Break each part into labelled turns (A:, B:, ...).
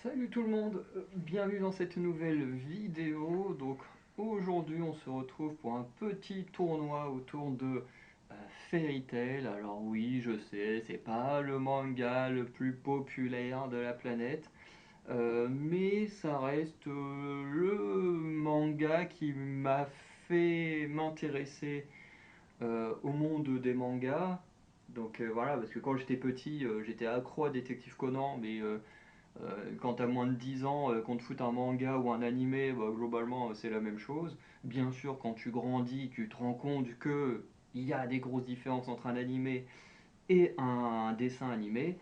A: Salut tout le monde, bienvenue dans cette nouvelle vidéo. Donc aujourd'hui on se retrouve pour un petit tournoi autour de Fairy Tail. Alors oui, je sais, c'est pas le manga le plus populaire de la planète, mais ça reste le manga qui m'a fait m'intéresser au monde des mangas. Donc voilà, parce que quand j'étais petit, j'étais accro à Détective Conan, mais quand t'as moins de 10 ans, qu'on te foute un manga ou un animé, bah, globalement c'est la même chose. Bien sûr, quand tu grandis, tu te rends compte que il y a des grosses différences entre un animé et un dessin animé,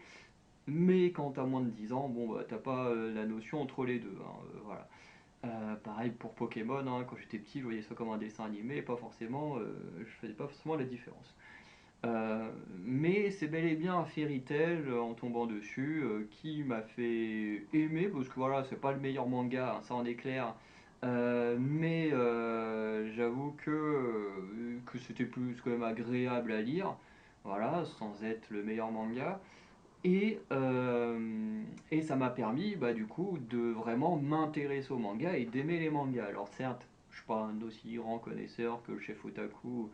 A: mais quand t'as moins de 10 ans, bon, bah, t'as pas la notion entre les deux, hein, voilà. Pareil pour Pokémon, hein, quand j'étais petit, je voyais ça comme un dessin animé, et pas forcément, je faisais pas forcément la différence. Euh, mais c'est bel et bien un Fairy Tail en tombant dessus qui m'a fait aimer parce que voilà, c'est pas le meilleur manga, hein, ça en est clair. Mais j'avoue que c'était plus quand même agréable à lire, voilà, sans être le meilleur manga. Et ça m'a permis bah, du coup de vraiment m'intéresser au manga et d'aimer les mangas. Alors certes, je suis pas un aussi grand connaisseur que le chef Otaku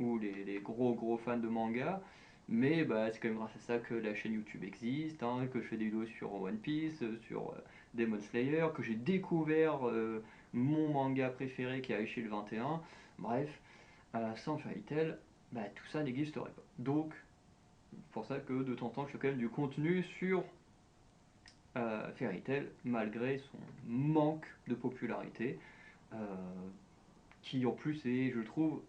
A: ou les gros fans de manga, mais bah, c'est quand même grâce à ça que la chaîne YouTube existe, hein, que je fais des vidéos sur One Piece, sur Demon Slayer, que j'ai découvert mon manga préféré qui est Aishil 21. Bref, sans Fairy Tail, bah, tout ça n'existerait pas. Donc c'est pour ça que de temps en temps je fais quand même du contenu sur Fairy Tail malgré son manque de popularité, euh, qui en plus est, je trouve,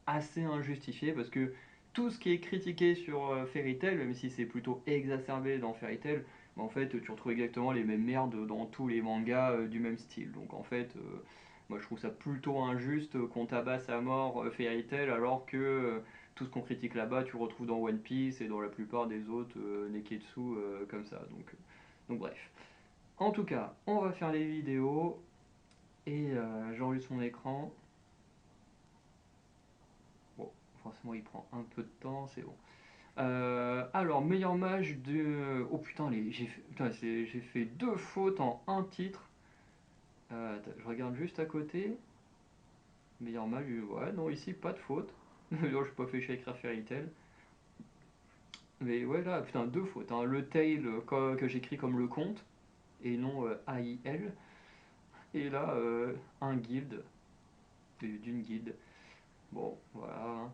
A: assez injustifié parce que tout ce qui est critiqué sur Fairy Tail, même si c'est plutôt exacerbé dans Fairy Tail, bah, en fait tu retrouves exactement les mêmes merdes dans tous les mangas du même style. Donc en fait, moi je trouve ça plutôt injuste qu'on tabasse à mort Fairy Tail alors que tout ce qu'on critique là-bas tu le retrouves dans One Piece et dans la plupart des autres Neketsu comme ça. Donc bref. En tout cas, on va faire les vidéos et j'enregistre mon écran. Bon, forcément il prend un peu de temps, c'est bon. Alors, meilleur match de. Oh putain, j'ai fait deux fautes en un titre. Attends, je regarde juste à côté. Meilleur match, ouais, non, ici, pas de faute. D'ailleurs, je pas fait chier à écrire Fairy Tail. Mais ouais, là, putain, deux fautes, hein. Le tail que j'écris comme le compte, et non AIL. Et là, un guild, d'une guilde. Bon, voilà,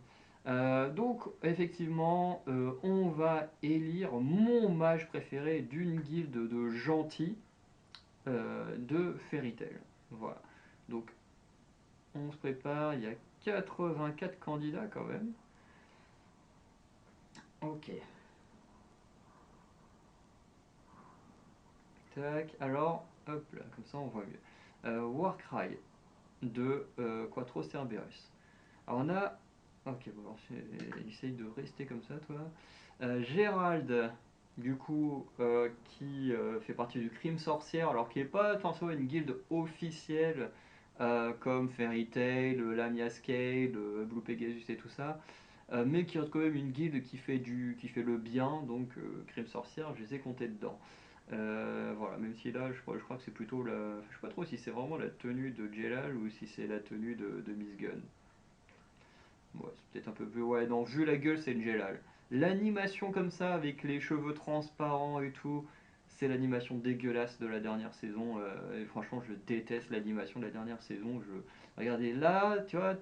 A: hein. Donc, effectivement, on va élire mon mage préféré d'une guilde de gentils de Fairy Tail. Voilà. Donc, on se prépare. Il y a 84 candidats quand même. Ok. Tac. Alors, hop là, comme ça on voit mieux. Warcry de Quattro Cerberus. Alors, on a. Ok, bon, alors, essaye de rester comme ça, toi. Gérald, du coup, qui fait partie du Crime Sorcière, alors qui n'est pas forcément une guilde officielle comme Fairy Tail, Lamia Scale, Blue Pegasus et tout ça, mais qui reste quand même une guilde qui fait le bien, donc Crime Sorcière, je les ai comptés dedans. Voilà, même si là, je crois que c'est plutôt la. Je sais pas trop si c'est vraiment la tenue de Jelal ou si c'est la tenue de Miss Gunn. Ouais, c'est peut-être un peu plus. Ouais, non, vu la gueule, c'est une Jelal. L'animation comme ça, avec les cheveux transparents et tout, c'est l'animation dégueulasse de la dernière saison. Et franchement, je déteste l'animation de la dernière saison. Regardez là, tu vois,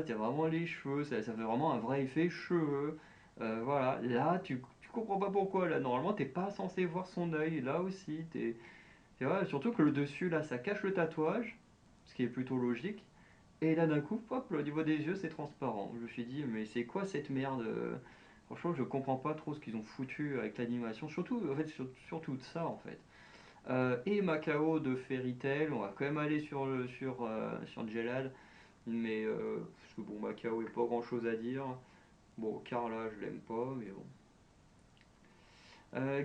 A: t'as vraiment les cheveux, ça fait vraiment un vrai effet cheveux. Voilà, là, tu comprends pas pourquoi. Là, normalement, t'es pas censé voir son œil. Là aussi, tu vois, surtout que le dessus, là, ça cache le tatouage, ce qui est plutôt logique. Et là d'un coup, hop, au niveau des yeux, c'est transparent. Je me suis dit, mais c'est quoi cette merde? Franchement, je comprends pas trop ce qu'ils ont foutu avec l'animation. Surtout, en fait, surtout de ça, en fait. Et Macao de Fairy Tail, on va quand même aller sur Jelal. Mais, parce que bon, Macao, il n'y a pas grand chose à dire. Bon, Carla, je l'aime pas, mais bon.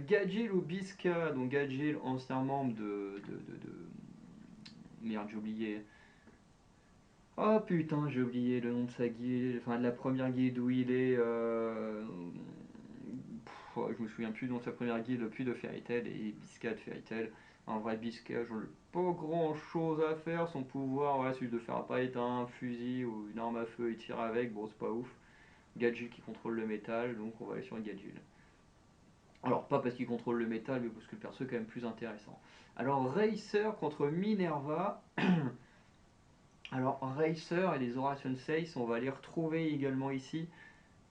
A: Gadjil ou Biska, donc Gadjil, ancien membre Merde, j'ai oublié. Oh putain, j'ai oublié le nom de sa guilde, enfin de la première guilde où il est. je me souviens plus de sa première guilde, puis de Fairy Tail et Bisca de Fairy Tail. En vrai, Bisca, j'en ai pas grand chose à faire. Son pouvoir, voilà, c'est juste de faire apparaître un fusil ou une arme à feu et tirer avec. Bon, c'est pas ouf. Gadget qui contrôle le métal, donc on va aller sur un Gadget. Alors, pas parce qu'il contrôle le métal, mais parce que le perso est quand même plus intéressant. Alors, Racer contre Minerva. Alors, Racer et les Oration 6, on va les retrouver également ici.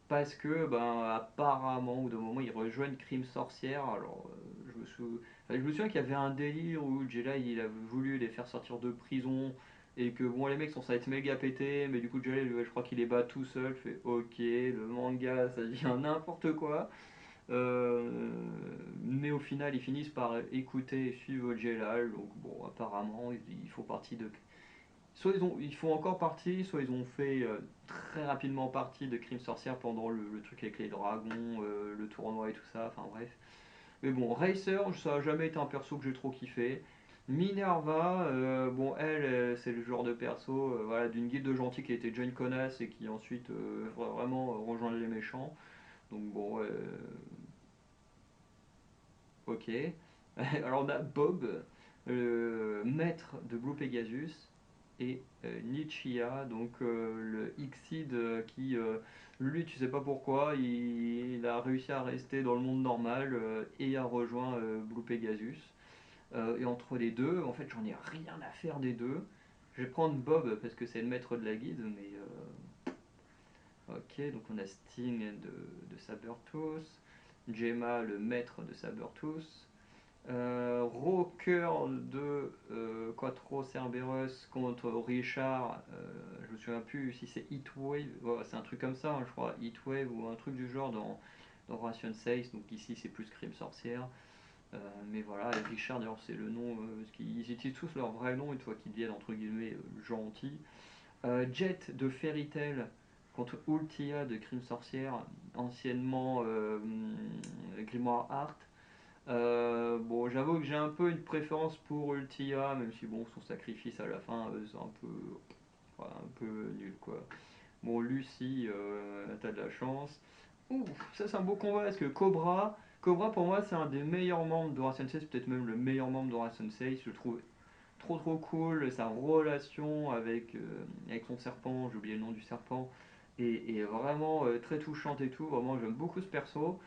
A: Parce que, ben, apparemment, au d'un moment, ils rejoignent Crime Sorcière. Alors, je me souviens qu'il y avait un délire où Jedi il a voulu les faire sortir de prison. Et que, bon, les mecs sont ça être méga pétés. Mais du coup, Jedi, je crois qu'il les bat tout seul. Fait ok, le manga, ça devient n'importe quoi. Mais au final, ils finissent par écouter et suivre Jelal. Donc, bon, apparemment, ils font partie de. Soit ils font encore partie, soit ils ont fait très rapidement partie de Crime Sorcière pendant le truc avec les dragons, le tournoi et tout ça. Enfin, bref. Mais bon, Racer, ça a jamais été un perso que j'ai trop kiffé. Minerva, bon, elle, c'est le genre de perso voilà, d'une guilde de gentils qui était déjà une connasse et qui ensuite vraiment rejoint les méchants. Donc bon, ok. Alors on a Bob, le maître de Blue Pegasus, et Nichia, donc le Xyz qui, lui, tu sais pas pourquoi, il a réussi à rester dans le monde normal et a rejoint Blue Pegasus. Et entre les deux, en fait, j'en ai rien à faire des deux. Je vais prendre Bob parce que c'est le maître de la guide, mais ok, donc on a Sting de Sabertooth, Gemma, le maître de Sabertooth, Rocker de Quattro Cerberus contre Richard, je me souviens plus si c'est Heatwave, ouais, c'est un truc comme ça, hein, je crois, Heatwave ou un truc du genre dans Ration 6, donc ici c'est plus Crime Sorcière. Mais voilà, et Richard d'ailleurs c'est le nom, parce qu'ils utilisent tous leur vrai nom une fois qu'ils deviennent entre guillemets gentils. Jet de Fairy Tail contre Ultia de Crime Sorcière, anciennement Grimoire Art. Bon, j'avoue que j'ai un peu une préférence pour Ultia, même si bon, son sacrifice à la fin, c'est un peu nul quoi. Bon, Lucie, t'as de la chance. Ouh, ça c'est un beau combat parce que Cobra pour moi c'est un des meilleurs membres d'Aura Sensei, c'est peut-être même le meilleur membre d'Aura Sensei, je le trouve trop cool, sa relation avec son serpent, j'ai oublié le nom du serpent, et vraiment très touchante et tout, vraiment j'aime beaucoup ce perso.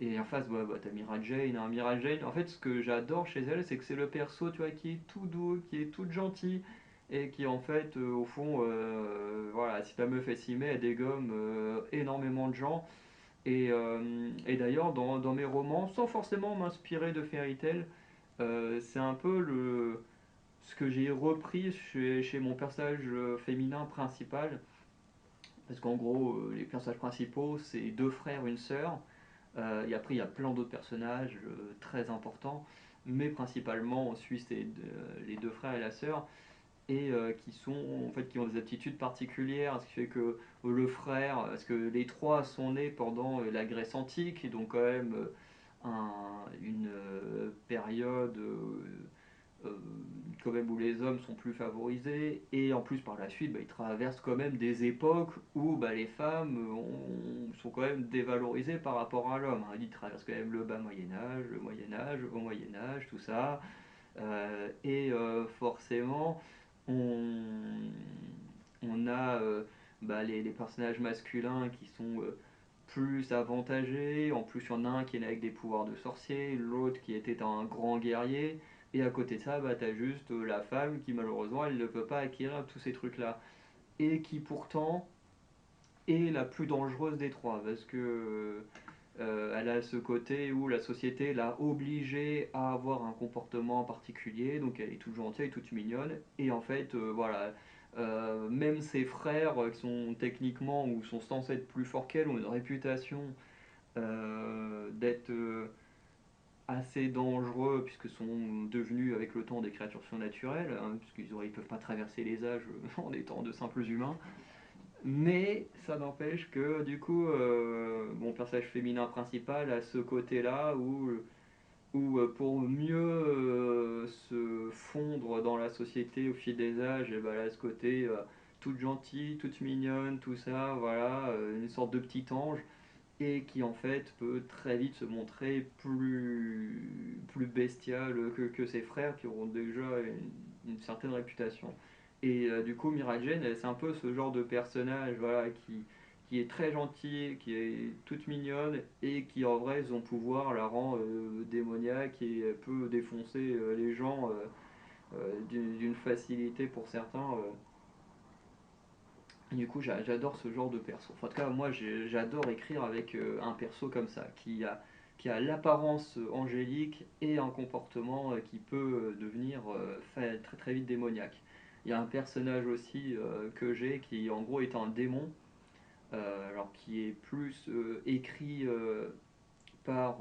A: Et en face, bah, t'as Mira Jane, hein. Mira Jane, en fait, ce que j'adore chez elle, c'est que c'est le perso, tu vois, qui est tout doux, qui est tout gentil, et qui, en fait, au fond, voilà, si la meuf elle s'y met, elle dégomme énormément de gens. Et d'ailleurs, dans mes romans, sans forcément m'inspirer de Fairy Tail, c'est un peu ce que j'ai repris chez mon personnage féminin principal. Parce qu'en gros, les personnages principaux, c'est deux frères, une sœur. Et après, il y a plein d'autres personnages très importants, mais principalement en Suisse, c'est les deux frères et la sœur, et qui ont des aptitudes particulières, ce qui fait que le frère, parce que les trois sont nés pendant la Grèce antique, et donc quand même une période euh, quand même où les hommes sont plus favorisés, et en plus par la suite ils traversent quand même des époques où les femmes sont quand même dévalorisées par rapport à l'homme, hein. Ils traversent quand même le bas Moyen-Âge, le Moyen-Âge, au Moyen-Âge, tout ça. Forcément on, on a les personnages masculins qui sont plus avantagés. En plus, il y en a un qui est né avec des pouvoirs de sorcier, l'autre qui était un grand guerrier. Et à côté de ça, t'as juste la femme qui malheureusement elle ne peut pas acquérir tous ces trucs-là. Et qui pourtant est la plus dangereuse des trois. Parce que elle a ce côté où la société l'a obligée à avoir un comportement particulier, donc elle est toute gentille, toute mignonne, et en fait, voilà, même ses frères qui sont techniquement ou sont censés être plus forts qu'elle ont une réputation d'être assez dangereux puisque sont devenus avec le temps des créatures surnaturelles, hein, puisqu'ils ne peuvent pas traverser les âges en étant de simples humains. Mais ça n'empêche que du coup, mon personnage féminin principal a ce côté-là où pour mieux se fondre dans la société au fil des âges, et elle a ce côté toute gentille, toute mignonne, tout ça, voilà, une sorte de petit ange. et qui en fait peut très vite se montrer plus bestial que ses frères qui auront déjà une certaine réputation. Et du coup, Mira Jane, c'est un peu ce genre de personnage voilà, qui est très gentil, qui est toute mignonne et qui en vrai, son pouvoir la rend démoniaque et peut défoncer les gens d'une facilité pour certains. Du coup, j'adore ce genre de perso. Enfin, en tout cas, moi, j'adore écrire avec un perso comme ça, qui a l'apparence angélique et un comportement qui peut devenir très très vite démoniaque. Il y a un personnage aussi que j'ai qui, en gros, est un démon, alors qui est plus écrit par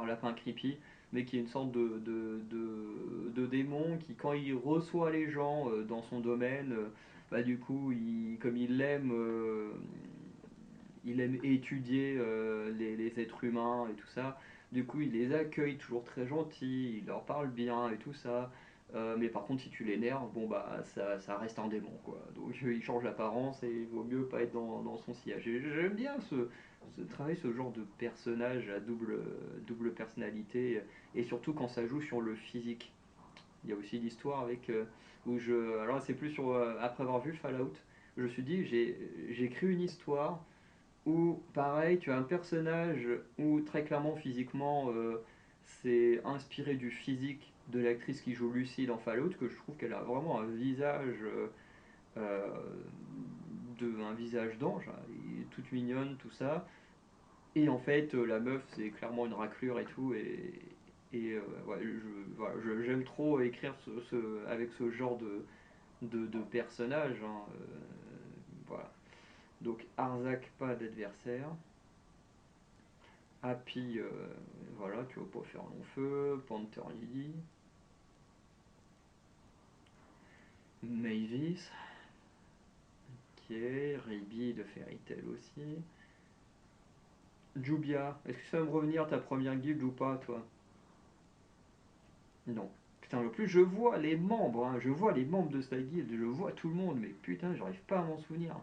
A: Lapin Creepy, mais qui est une sorte de démon qui, quand il reçoit les gens dans son domaine, bah, du coup, comme il aime étudier les êtres humains et tout ça. Du coup, il les accueille toujours très gentils, il leur parle bien et tout ça. Mais par contre, si tu l'énerves, bon bah ça reste un démon quoi. Donc il change d'apparence et il vaut mieux pas être dans son sillage. J'aime bien travailler ce genre de personnage à double personnalité et surtout quand ça joue sur le physique. Il y a aussi l'histoire avec alors c'est plus sur après avoir vu Fallout, je me suis dit j'ai écrit une histoire où, pareil, tu as un personnage où, très clairement, physiquement, c'est inspiré du physique de l'actrice qui joue Lucy dans Fallout, que je trouve qu'elle a vraiment un visage, euh, un visage d'ange, hein, et toute mignonne, tout ça. Et en fait, la meuf, c'est clairement une raclure et tout, et ouais, voilà, j'aime trop écrire avec ce genre de personnage, hein, voilà. Donc, Arzak, pas d'adversaire. Happy, voilà, tu vas pas faire long feu. Panther Lily. Mavis. Ok. Ruby de Fairy Tail aussi. Jubia. Est-ce que ça va me revenir ta première guilde ou pas, toi? Non. Putain, le plus je vois les membres, hein, je vois les membres de sa guilde, je vois tout le monde, mais putain, j'arrive pas à m'en souvenir.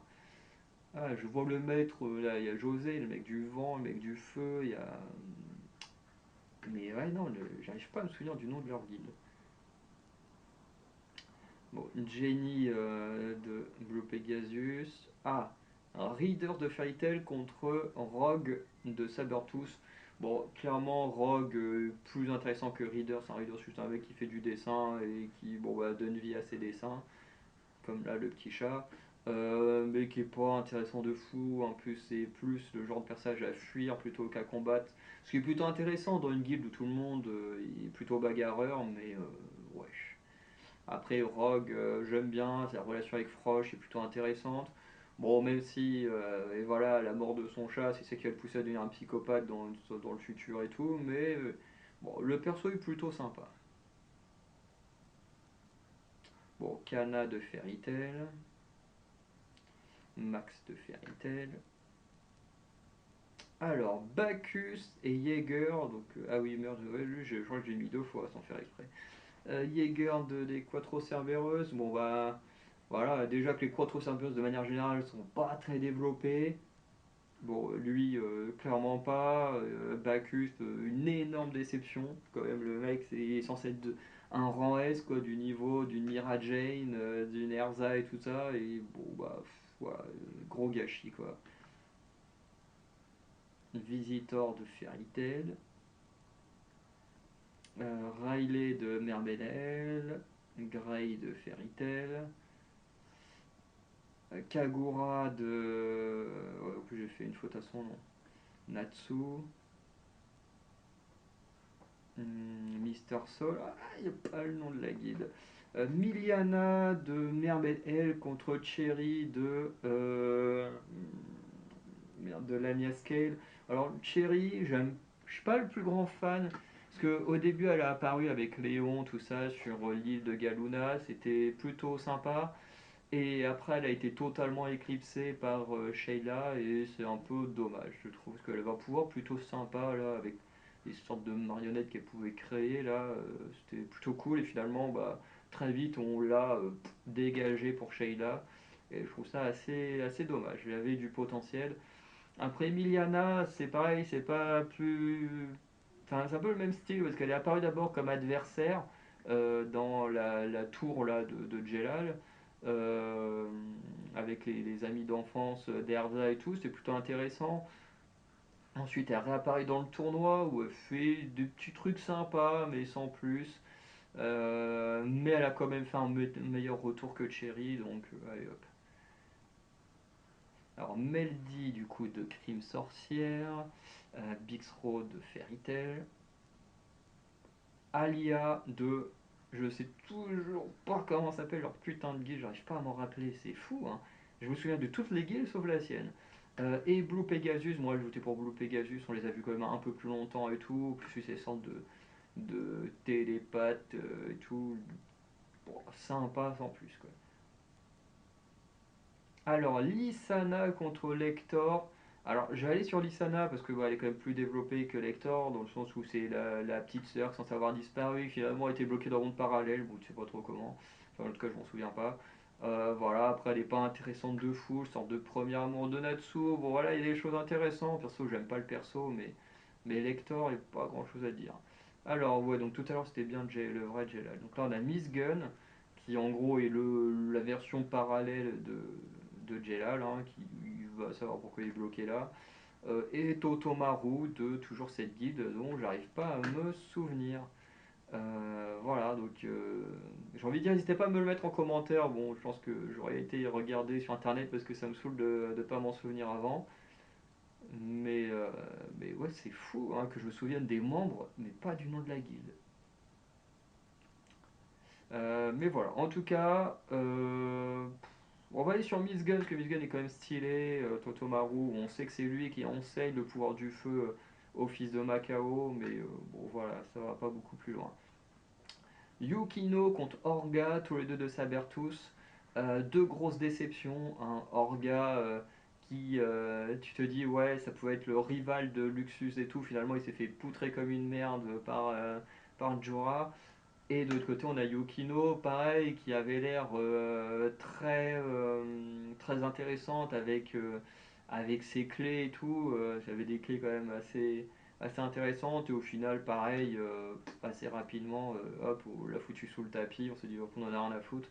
A: Ah, je vois le maître, là, il y a José, le mec du vent, le mec du feu, il y a. Mais ouais, non, j'arrive pas à me souvenir du nom de leur guilde. Bon, Jenny de Blue Pegasus. Ah, un Reader de Fairy Tail contre Rogue de Sabertooth. Bon, clairement, Rogue plus intéressant que Reader. C'est un Reader, c'est juste un mec qui fait du dessin et qui bon, bah, donne vie à ses dessins, comme là le petit chat. Mais qui est pas intéressant de fou. En plus, c'est plus le genre de personnage à fuir plutôt qu'à combattre. Ce qui est plutôt intéressant dans une guilde où tout le monde est plutôt bagarreur, mais ouais. Après, Rogue, j'aime bien, sa relation avec Frosh est plutôt intéressante. Bon, même si, et voilà, la mort de son chat, c'est ce qui va le pousser à devenir un psychopathe dans le futur et tout, mais bon, le perso est plutôt sympa. Bon, Kana de Fairy Tail, Max de Fairy Tail. Alors, Bacchus et Jaeger, donc, ah oui, merde, ouais, lui, je crois que j'ai mis deux fois sans faire exprès. Jaeger des Quattro Cerberus, bon bah, voilà, déjà que les Quattro Cerberus de manière générale sont pas très développés. Bon, lui, clairement pas. Bacchus, une énorme déception. Quand même, le mec, c'est censé être un rang S, quoi, du niveau d'une Mira Jane, d'une Erza et tout ça. Et bon, bah, voilà, gros gâchis, quoi. Visitor de Fairy Tail. Riley de Mermenel. Grey de Fairy Tail. Kagura de. Ouais, en plus, j'ai fait une faute à son nom. Natsu. Mister Soul, ah, il n'y a pas le nom de la guide. Miliana de Mermaid L contre Cherry de Lamia Scale. Alors Cherry, je suis pas le plus grand fan parce qu'au début elle a apparu avec Léon, tout ça sur l'île de Galuna, c'était plutôt sympa. Et après elle a été totalement éclipsée par Sheila et c'est un peu dommage, je trouve, parce qu'elle avait un pouvoir plutôt sympa là avec des sortes de marionnettes qu'elle pouvait créer là, c'était plutôt cool et finalement bah, très vite on l'a dégagé pour Sheila et je trouve ça assez dommage. Il avait du potentiel. Après Emiliana, c'est pareil, c'est pas plus. Enfin, c'est un peu le même style parce qu'elle est apparue d'abord comme adversaire dans la tour là, de Jelal, euh, avec les amis d'enfance d'Erza et tout, c'était plutôt intéressant. Ensuite, elle réapparaît dans le tournoi où elle fait des petits trucs sympas, mais sans plus. Mais elle a quand même fait un meilleur retour que Cherry, donc allez hop. Alors Meldy du coup de Crime Sorcière, Bixro de Fairy Tail, Alia de. Je sais toujours pas comment s'appelle leur putain de guilde, j'arrive pas à m'en rappeler, c'est fou hein. Je me souviens de toutes les guildes sauf la sienne. Et Blue Pegasus, moi je votais pour Blue Pegasus, on les a vus quand même un peu plus longtemps et tout, plus ces sortes de télépathes et tout. Bon, sympa sans plus quoi. Alors, Lissana contre Lector. Alors, je vais aller sur Lissana parce que elle est quand même plus développée que Lector, dans le sens où c'est la petite sœur sans savoir disparu, qui finalement a été bloquée dans le monde parallèle. Bon, tu sais pas trop comment. Enfin, en tout cas, je m'en souviens pas. Voilà, après, elle est pas intéressante de fou, sorte de premier amour de Natsu. Bon, voilà, il y a des choses intéressantes. Perso, j'aime pas le perso, mais Lector, il n'y a pas grand chose à dire. Alors, ouais, donc tout à l'heure, c'était bien le vrai Jelal. Donc là, on a Miss Gun, qui en gros est la version parallèle de Jelal, hein, qui va savoir pourquoi il est bloqué là, et Totomaru de toujours cette guilde dont j'arrive pas à me souvenir. Voilà, donc j'ai envie de dire, n'hésitez pas à me le mettre en commentaire. Bon, je pense que j'aurais été regarder sur internet parce que ça me saoule de ne pas m'en souvenir avant. Mais, euh, mais ouais, c'est fou hein, que je me souvienne des membres, mais pas du nom de la guilde. Mais voilà, en tout cas, on va aller sur Miss Gun, parce que Miss Gun est quand même stylé. Totomaru, on sait que c'est lui qui enseigne le pouvoir du feu au fils de Macao, mais bon voilà, ça va pas beaucoup plus loin. Yukino contre Orga, tous les deux de Sabertooth. Deux grosses déceptions. Un Orga qui, tu te dis, ouais, ça pouvait être le rival de Luxus et tout. Finalement, il s'est fait poutrer comme une merde par Jorah. Et de l'autre côté, on a Yukino, pareil, qui avait l'air très intéressante avec ses clés et tout. J'avais des clés quand même assez intéressantes. Et au final, pareil, assez rapidement, hop, on l'a foutu sous le tapis. On s'est dit, hop, on en a rien à foutre.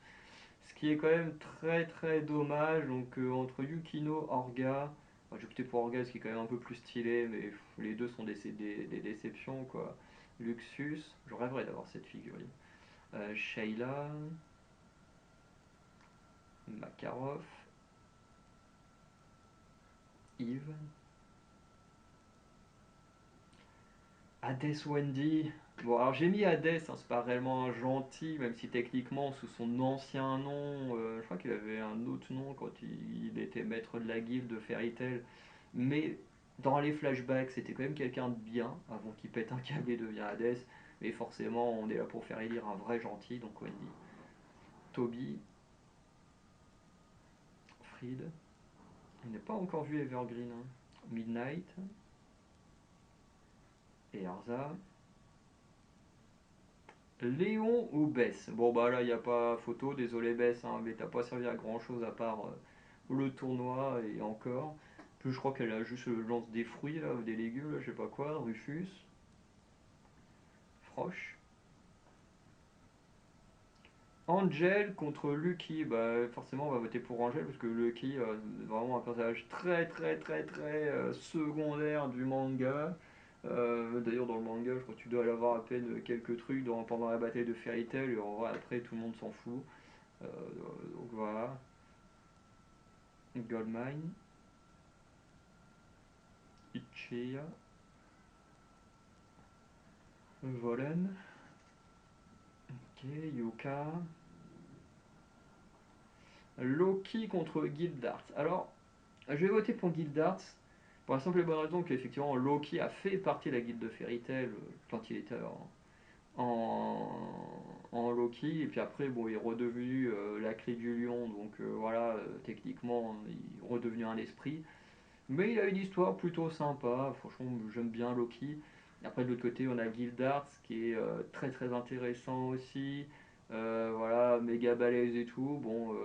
A: Ce qui est quand même très dommage. Donc entre Yukino, Orga, enfin, j'ai opté pour Orga, ce qui est quand même un peu plus stylé, mais les deux sont des déceptions, quoi. Luxus, je rêverais d'avoir cette figurine. Sheila, Makarov, Yves, Hades Wendy. Bon, alors j'ai mis Hades, hein, c'est pas réellement un gentil, même si techniquement, sous son ancien nom, je crois qu'il avait un autre nom quand il était maître de la guilde de Fairy Tail. Mais dans les flashbacks, c'était quand même quelqu'un de bien, avant qu'il pète un câble et devienne Hades. Mais forcément, on est là pour faire élire un vrai gentil, donc Wendy. Toby, Fried. Il n'a pas encore vu Evergreen, hein. Midnight, Erza. Léon ou Bess? Bon bah là il n'y a pas photo, désolé Bess, hein, mais t'as pas servi à grand chose à part le tournoi et encore. Plus je crois qu'elle a juste le lance des fruits là, ou des légumes, là, je sais pas quoi, Rufus, Froche. Angel contre Lucky, bah forcément on va voter pour Angel parce que Lucky est vraiment un personnage très secondaire du manga. D'ailleurs dans le manga je crois que tu dois avoir à peine quelques trucs pendant la bataille de Fairy Tail et en vrai après tout le monde s'en fout. Euh, donc voilà. Goldmine, Ichia, Volen, ok, Yuka, Loki contre Guildart. Alors, je vais voter pour Guildart pour la simple et bonne raison qu'effectivement Loki a fait partie de la guilde de Fairy Tail quand il était en Loki, et puis après, bon, il est redevenu la clé du lion, donc voilà, techniquement, il est redevenu un esprit. Mais il a une histoire plutôt sympa, franchement j'aime bien Loki. Après de l'autre côté on a Guildart qui est très intéressant aussi. Voilà, méga balèze et tout. Bon,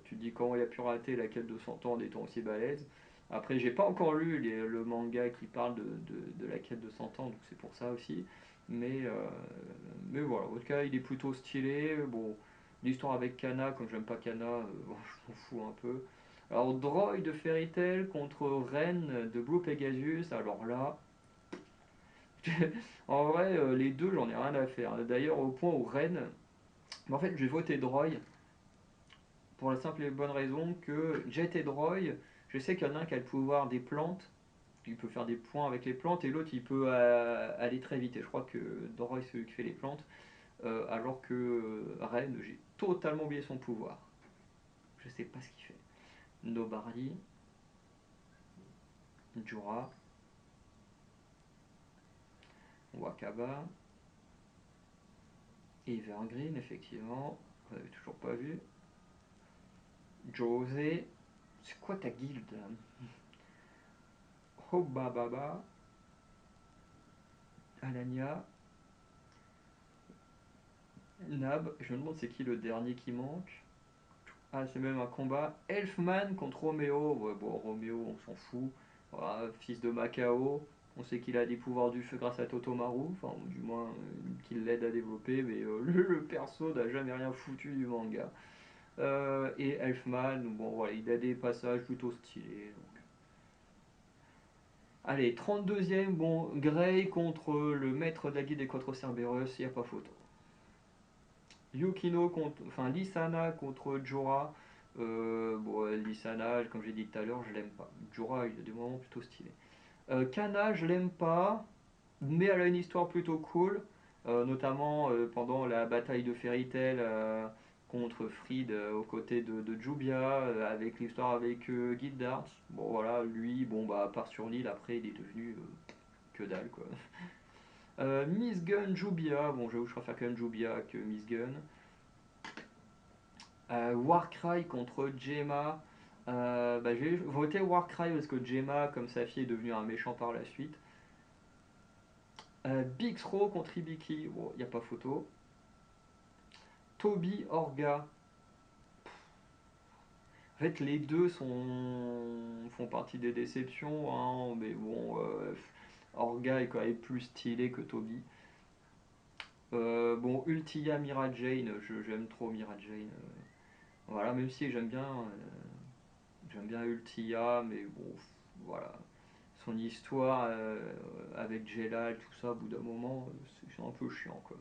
A: tu te dis comment il a pu rater la quête de 100 ans en étant aussi balèze. Après, j'ai pas encore lu le manga qui parle de la quête de 100 ans, donc c'est pour ça aussi. Mais, euh, mais voilà, en tout cas, il est plutôt stylé. Bon, l'histoire avec Kana, comme j'aime pas Kana, bon, je m'en fous un peu. Alors, Droid de Fairy Tail contre Ren de Blue Pegasus, alors là, en vrai, les deux, j'en ai rien à faire. D'ailleurs, au point où Ren, mais en fait, j'ai voté Droid pour la simple et bonne raison que Jet et Droid, je sais qu'il y en a un qui a le pouvoir des plantes, il peut faire des points avec les plantes, et l'autre il peut aller très vite. Et je crois que Droid c'est celui qui fait les plantes, alors que Ren, j'ai totalement oublié son pouvoir. Je sais pas ce qu'il fait. Nobari, Jura, Wakaba, Evergreen, effectivement, on n'avait toujours pas vu. José, c'est quoi ta guilde là? Hobababa, Alania, Nab, je me demande c'est qui le dernier qui manque. Ah, c'est même un combat. Elfman contre Roméo. Ouais, bon, Roméo, on s'en fout. Voilà, fils de Macao. On sait qu'il a des pouvoirs du feu grâce à Totomaru. Enfin, ou du moins, qu'il l'aide à développer. Mais le perso n'a jamais rien foutu du manga. Et Elfman, bon, voilà, il a des passages plutôt stylés. Donc. Allez, 32e, bon, Grey contre le maître de la guilde des Quatre Cerberus. Il n'y a pas photo. Yukino contre, enfin Lisana contre Jorah. Bon, Lisana, comme j'ai dit tout à l'heure, je l'aime pas. Jorah, il a des moments plutôt stylés. Kana, je l'aime pas, mais elle a une histoire plutôt cool, notamment pendant la bataille de Fairy Tail contre Fried aux côtés de Jubia, avec l'histoire avec Guildart. Bon voilà, lui, bon bah à part sur l'île, après il est devenu que dalle quoi. Miss Gun, Jubia, bon j'avoue je préfère quand même Jubia que Miss Gun. Warcry contre Gemma. Bah, j'ai voté Warcry parce que Gemma, comme sa fille, est devenue un méchant par la suite. Bixro contre Ibiki. Bon, il n'y a pas photo. Toby, Orga. En fait, les deux font partie des déceptions, hein, mais bon, Orga est quand même plus stylé que Toby. Bon, Ultia, Mira Jane, j'aime trop Mira Jane. Voilà, même si j'aime bien Ultia, mais bon, voilà. Son histoire avec Jelal, tout ça, au bout d'un moment, c'est un peu chiant quoi.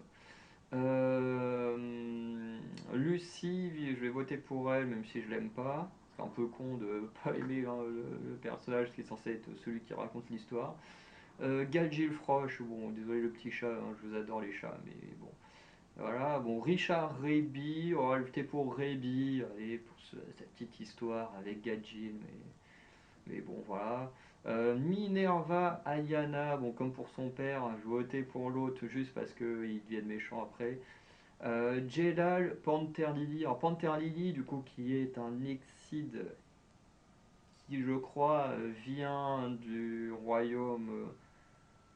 A: Lucie, je vais voter pour elle, même si je l'aime pas. C'est un peu con de pas aimer hein, le personnage qui est censé être celui qui raconte l'histoire. Galgil Frosh, bon, désolé le petit chat, hein, je vous adore les chats, mais bon. Voilà, bon, Richard Réby, on va voter pour Réby, allez, pour cette petite histoire avec Gadjil, mais bon, voilà. Minerva Ayana, bon, comme pour son père, hein, je votais pour l'autre juste parce qu'ils deviennent méchants après. Jelal Panther Lily, alors Panther Lily, du coup, qui est un exide qui, je crois, vient du royaume,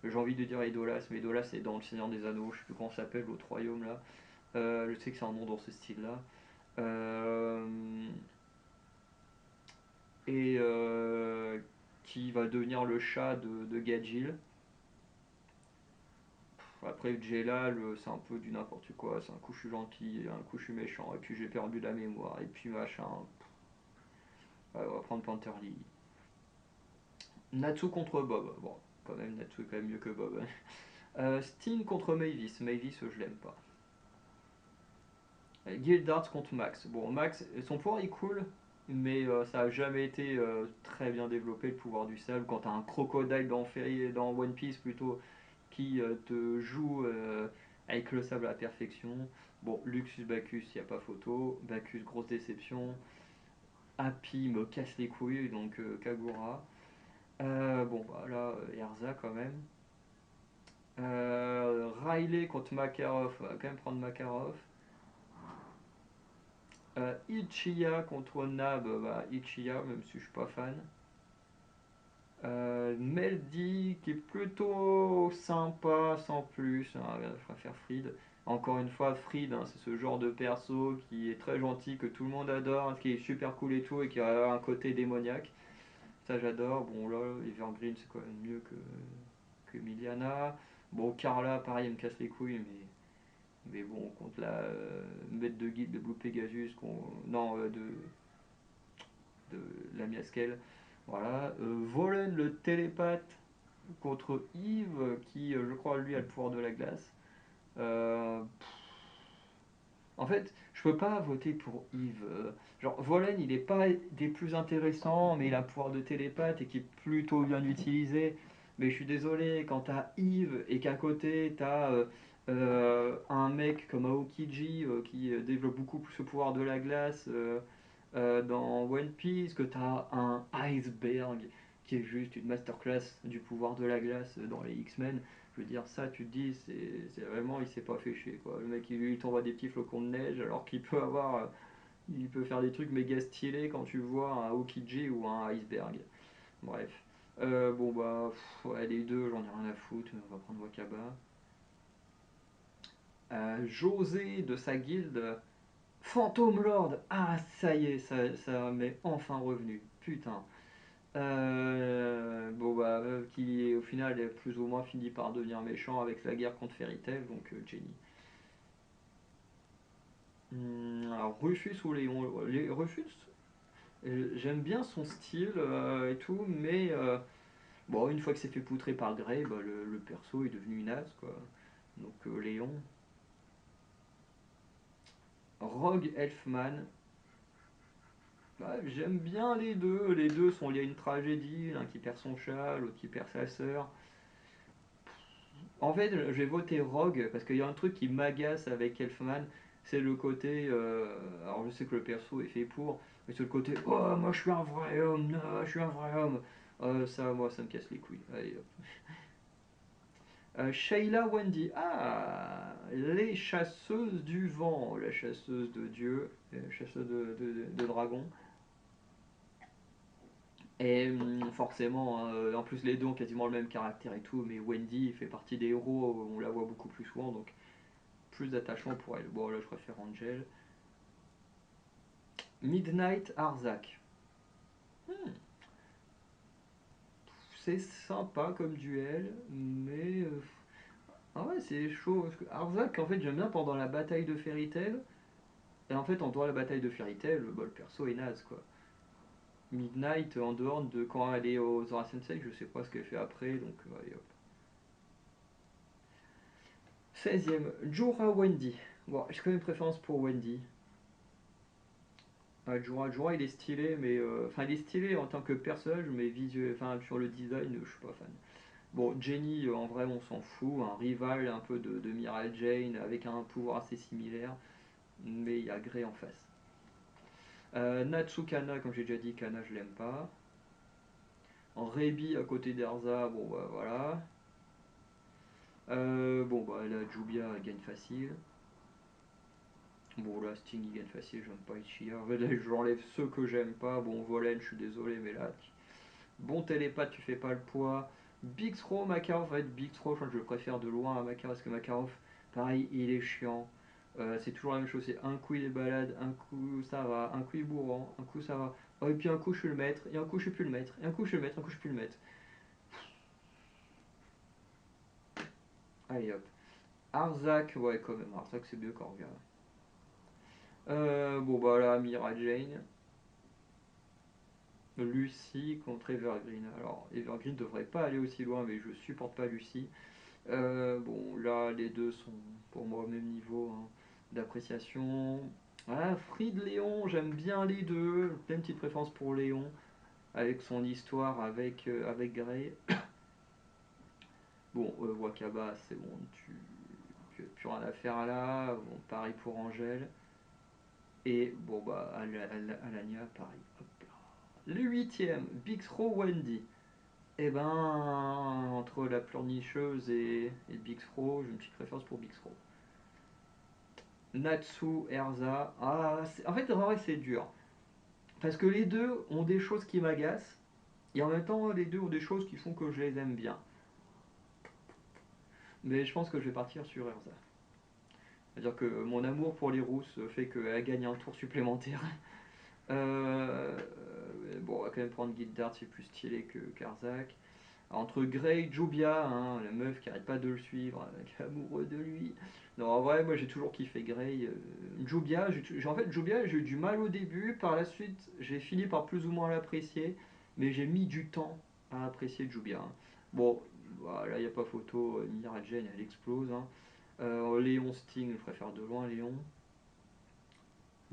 A: j'ai envie de dire Edolas, mais Edolas c'est dans le Seigneur des Anneaux, je sais plus comment ça s'appelle l'autre royaume là. Je sais que c'est un nom dans ce style-là. Euh, et qui va devenir le chat de Gadjil. Après, Jelal, c'est un peu du n'importe quoi. C'est un coup je suis gentil, un coup je suis méchant, et puis j'ai perdu la mémoire, et puis machin. Ouais, on va prendre Panther Lily. Natsu contre Bob. Bon, quand même, Natsu est quand même mieux que Bob. Sting contre Mavis. Mavis, je l'aime pas. Guildart contre Max. Bon, Max, son pouvoir est cool, mais ça a jamais été très bien développé le pouvoir du sable. Quand t'as un crocodile dans One Piece plutôt qui te joue avec le sable à la perfection. Bon, Luxus Bacchus, il n'y a pas photo. Bacchus, grosse déception. Happy me casse les couilles, donc Kagura. Bon, bah là, Erza quand même. Riley contre Makarov, on va quand même prendre Makarov. Ichiya contre Nab, bah, Ichiya, même si je suis pas fan. Meldy qui est plutôt sympa sans plus, hein, je préfère Fried. Encore une fois, Fried, hein, c'est ce genre de perso qui est très gentil, que tout le monde adore, qui est super cool et tout, et qui a un côté démoniaque. Ça j'adore. Bon là, Evergreen c'est quand même mieux que Miliana. Bon, Carla, pareil, elle me casse les couilles, mais bon, contre la maître de guide de Blue Pegasus, non, de la Miaskel. Voilà. Volen, le télépathe, contre Yves, qui, je crois, lui, a le pouvoir de la glace. Euh, En fait, je peux pas voter pour Yves. Genre, Volen, il est pas des plus intéressants, mais il a un pouvoir de télépathe et qui est plutôt bien utilisé. Mais je suis désolé, quand t'as Yves et qu'à côté t'as un mec comme Aokiji qui développe beaucoup plus le pouvoir de la glace dans One Piece, que t'as un Iceberg qui est juste une masterclass du pouvoir de la glace dans les X-Men. Je veux dire, ça, tu te dis, c'est vraiment, il s'est pas fait chier, quoi. Le mec, il t'envoie des petits flocons de neige, alors qu'il peut il peut faire des trucs méga stylés quand tu vois un Aokiji ou un iceberg. Bref. Bon, bah, ouais, les deux, j'en ai rien à foutre, on va prendre Wakaba. José de sa guilde, Phantom Lord. Ah, ça y est, ça m'est enfin revenu. Putain. Bon bah qui au final est plus ou moins fini par devenir méchant avec la guerre contre Fairy Tail, donc Jenny. Alors Rufus ou Léon, Rufus, j'aime bien son style et tout, mais bon une fois que c'est fait poutrer par Grey, bah, le perso est devenu une as quoi. Donc Léon. Rogue Elfman, bah, j'aime bien les deux sont liés à une tragédie, l'un qui perd son chat, l'autre qui perd sa sœur. En fait, je vais voter Rogue parce qu'il y a un truc qui m'agace avec Elfman, c'est le côté. Alors je sais que le perso est fait pour, mais c'est le côté oh, moi je suis un vrai homme, non, je suis un vrai homme. Ça, moi, ça me casse les couilles. Allez, hop. Sheila Wendy. Ah, les chasseuses du vent, la chasseuse de Dieu, chasseuse de dragons. Et forcément, hein, en plus les deux ont quasiment le même caractère et tout, mais Wendy fait partie des héros, on la voit beaucoup plus souvent, donc plus d'attachement pour elle. Bon, là, je préfère Angel. Midnight Arzak. Hmm, c'est sympa comme duel, mais. Ah ouais, c'est chaud. Parce que Arzak, en fait, j'aime bien pendant la bataille de Fairy Tail. Et en fait, en dehors de la bataille de Fairy Tail, bah, le perso est naze, quoi. Midnight, en dehors de quand elle est aux Zora Sensei, je sais pas ce qu'elle fait après, donc allez hop. 16ème, Jura Wendy. Bon, j'ai quand même une préférence pour Wendy. Jura, il est stylé, mais. Enfin, il est stylé en tant que personnage, mais visuel, enfin, sur le design, je suis pas fan. Bon, Jenny, en vrai, on s'en fout. Un rival un peu de Miral Jane avec un pouvoir assez similaire, mais il y a Grey en face. Natsu Kana, comme j'ai déjà dit, Kana, je l'aime pas. En Rebi à côté d'Erza, bon, bah voilà. Bon, bah là, Jubia gagne facile. Bon, là, Sting il gagne facile, j'aime pas Ichiya. En fait, là, j'enlève ceux que j'aime pas. Bon, Volen, je suis désolé, mais là, bon télépathe, tu fais pas le poids. Bixro, Makarov, va être Bixro, je crois que je le préfère de loin à Makarov, parce que Makarov, pareil, il est chiant. C'est toujours la même chose, c'est un coup il est balade, un coup ça va, un coup il est bourrant, un coup ça va. Oh, et puis un coup je suis le maître, et un coup je suis plus le maître, et un coup je suis le maître, un coup je suis plus le maître. Allez hop. Arzak, ouais quand même, Arzak c'est mieux qu'Orga. Bon bah là, Mira Jane. Lucy contre Evergreen. Alors Evergreen devrait pas aller aussi loin, mais je supporte pas Lucy. Bon, là, les deux sont pour moi au même niveau hein, d'appréciation. Ah, Fried Léon, j'aime bien les deux. J'ai une petite préférence pour Léon, avec son histoire avec Grey. Bon, Wakaba, c'est bon, tu n'as plus rien à faire là. Bon, pareil pour Angèle. Et bon, bah, Alania, pareil. Hop là. Le huitième, Bixro Wendy. Eh ben, entre la pleurnicheuse et Bixro, j'ai une petite préférence pour Bixro. Natsu, Erza. Ah, en fait, en vrai, c'est dur. Parce que les deux ont des choses qui m'agacent, et en même temps, les deux ont des choses qui font que je les aime bien. Mais je pense que je vais partir sur Erza. C'est-à-dire que mon amour pour les rousses fait qu'elle gagne un tour supplémentaire. Euh, bon, on va quand même prendre Guildard, c'est plus stylé que Karzak. Entre Grey et Jubia, hein, la meuf qui arrête pas de le suivre, qui est amoureux de lui. Non, en vrai, moi j'ai toujours kiffé Grey. Jubia, en fait, Jubia, j'ai eu du mal au début. Par la suite, j'ai fini par plus ou moins l'apprécier. Mais j'ai mis du temps à apprécier Jubia, hein. Bon, voilà, il n'y a pas photo. Mira Jane, elle explose, hein. Léon Sting, je préfère de loin Léon.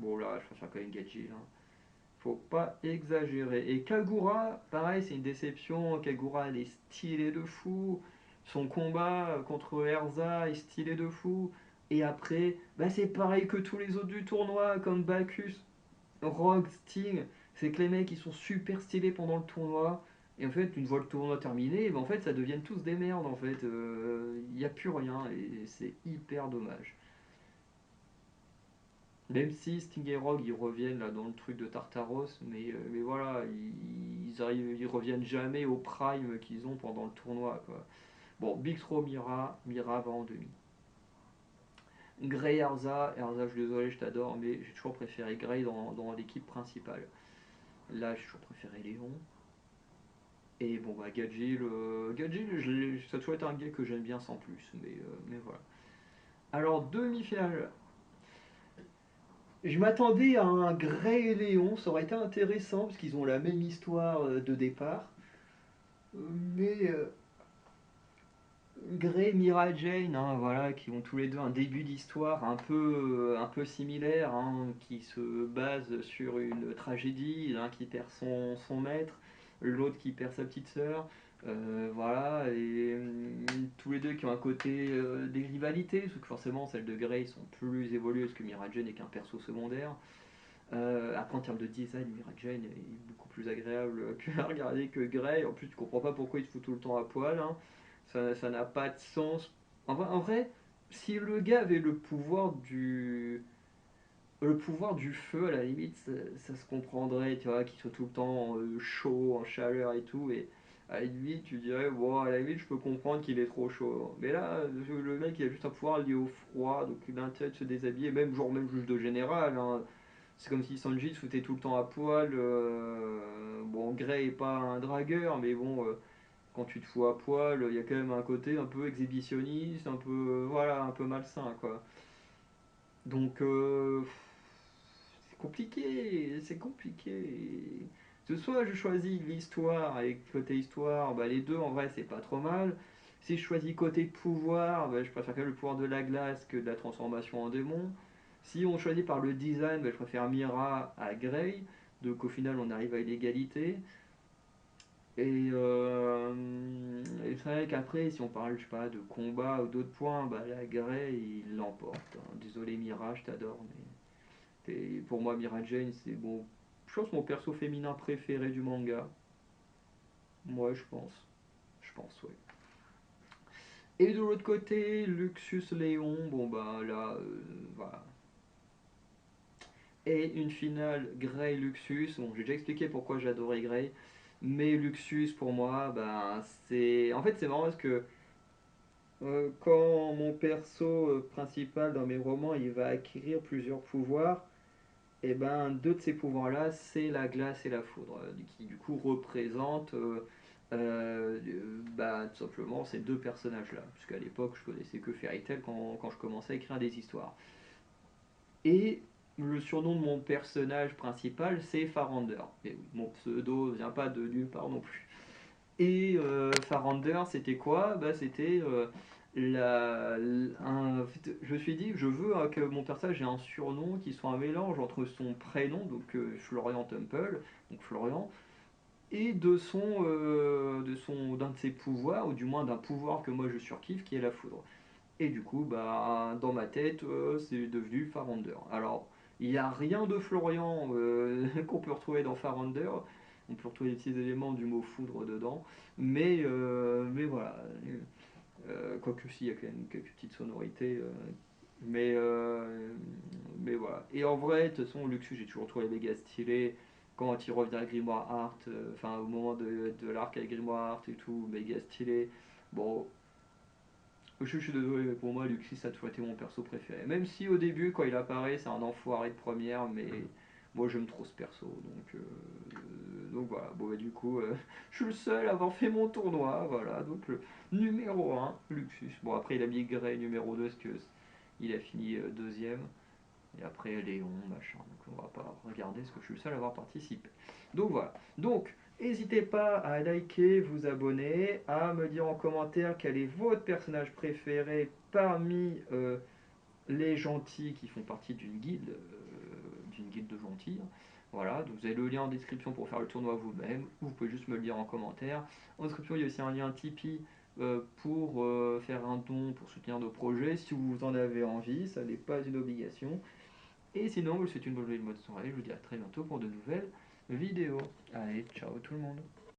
A: Bon, là, je préfère quand même Gajil, hein. Faut pas exagérer. Et Kagura, pareil, c'est une déception. Kagura, elle est stylée de fou. Son combat contre Erza est stylé de fou. Et après, bah c'est pareil que tous les autres du tournoi, comme Bacchus, Rogue, Sting. C'est que les mecs, ils sont super stylés pendant le tournoi. Et en fait, une fois le tournoi terminé, bah en fait, ça devient tous des merdes. En fait, il n'y a plus rien. Et c'est hyper dommage. Même si Sting et Rogue ils reviennent là dans le truc de Tartaros, mais voilà, ils reviennent jamais au prime qu'ils ont pendant le tournoi, quoi. Bon, Big Throw Mira, Mira va en demi. Grey Erza, Erza je suis désolé, je t'adore, mais j'ai toujours préféré Grey dans l'équipe principale. Là j'ai toujours préféré Léon. Et bon bah Gadgil, Gadgil ça a toujours été un gars que j'aime bien sans plus, mais voilà. Alors demi-finale. Je m'attendais à un Grey et Léon, ça aurait été intéressant parce qu'ils ont la même histoire de départ. Mais Grey, Mira et Jane, hein, voilà, qui ont tous les deux un début d'histoire un peu similaire, hein, qui se base sur une tragédie, l'un qui perd son maître, l'autre qui perd sa petite sœur. Voilà, et tous les deux qui ont un côté des rivalités, parce que forcément celles de Grey sont plus évoluées parce que Mira Jane n'est qu'un perso secondaire. Après, en termes de design, Mira Jane est beaucoup plus agréable à regarder que Grey. En plus, tu comprends pas pourquoi il se fout tout le temps à poil, hein. Ça n'a pas de sens. En vrai, si le gars avait le pouvoir du feu, à la limite, ça se comprendrait, tu vois, qu'il soit tout le temps chaud, en chaleur et tout. Et à la limite, tu dirais, bon, à la limite, je peux comprendre qu'il est trop chaud. Mais là, le mec, il a juste un pouvoir lié au froid, donc il a intérêt de se déshabiller, même genre, même juge de général, hein. C'est comme si Sanji se foutait tout le temps à poil. Bon, Grey est pas un dragueur, mais bon, quand tu te fous à poil, il y a quand même un côté un peu exhibitionniste, un peu, voilà, un peu malsain, quoi. Donc, c'est compliqué, c'est compliqué. Que soit je choisis l'histoire et côté histoire, bah les deux en vrai c'est pas trop mal. Si je choisis côté pouvoir, bah, je préfère quand même le pouvoir de la glace que de la transformation en démon. Si on choisit par le design, bah, je préfère Mira à Grey. Donc au final on arrive à l'égalité. Et c'est vrai qu'après, si on parle, je sais pas, de combat ou d'autres points, bah la Grey il l'emporte, hein. Désolé Mira, je t'adore, mais pour moi Mira Jane c'est bon, je pense mon perso féminin préféré du manga. Moi je pense ouais. Et de l'autre côté, Luxus Léon, bon bah là, voilà. Et une finale Grey Luxus, bon j'ai déjà expliqué pourquoi j'adorais Grey, mais Luxus pour moi, bah c'est, en fait c'est marrant parce que quand mon perso principal dans mes romans il va acquérir plusieurs pouvoirs, et ben deux de ces pouvoirs-là, c'est la glace et la foudre, qui du coup représentent bah, tout simplement ces deux personnages-là. Puisqu'à l'époque, je connaissais que Fairy Tail quand je commençais à écrire des histoires. Et le surnom de mon personnage principal, c'est Farander. Et oui, mon pseudo vient pas de nulle part non plus. Et Farander, c'était quoi? Bah, c'était en fait, je me suis dit, je veux que mon personnage ait un surnom qui soit un mélange entre son prénom, donc Florian Temple, donc Florian, et d'un de ses pouvoirs, ou du moins d'un pouvoir que moi je surkiffe, qui est la foudre. Et du coup, bah, dans ma tête, c'est devenu Farander. Alors, il n'y a rien de Florian qu'on peut retrouver dans Farander. On peut retrouver des petits éléments du mot foudre dedans. Mais voilà. Quoique si, il y a quand même quelques petites sonorités. Mais, euh, mais voilà. Et en vrai, de toute façon, Luxus, j'ai toujours trouvé méga stylé. Quand il revient à Grimoire Art, enfin au moment de l'arc avec Grimoire Art et tout, méga stylé. Bon, je suis désolé, mais pour moi, Luxus a toujours été mon perso préféré. Même si au début, quand il apparaît, c'est un enfoiré de première, mais Moi j'aime trop ce perso, donc voilà, bon bah, du coup, je suis le seul à avoir fait mon tournoi, voilà, donc le numéro 1, Luxus. Bon après il a migré numéro 2 parce que il a fini deuxième, et après Léon, machin, donc on va pas regarder parce que je suis le seul à avoir participé. Donc voilà, donc n'hésitez pas à liker, vous abonner, à me dire en commentaire quel est votre personnage préféré parmi les gentils qui font partie d'une guilde de gentils. Voilà, donc vous avez le lien en description pour faire le tournoi vous-même, ou vous pouvez juste me le dire en commentaire. En description, il y a aussi un lien Tipeee pour faire un don pour soutenir nos projets, si vous en avez envie, ça n'est pas une obligation. Et sinon, je vous souhaite une bonne journée, une bonne soirée, je vous dis à très bientôt pour de nouvelles vidéos. Allez, ciao tout le monde.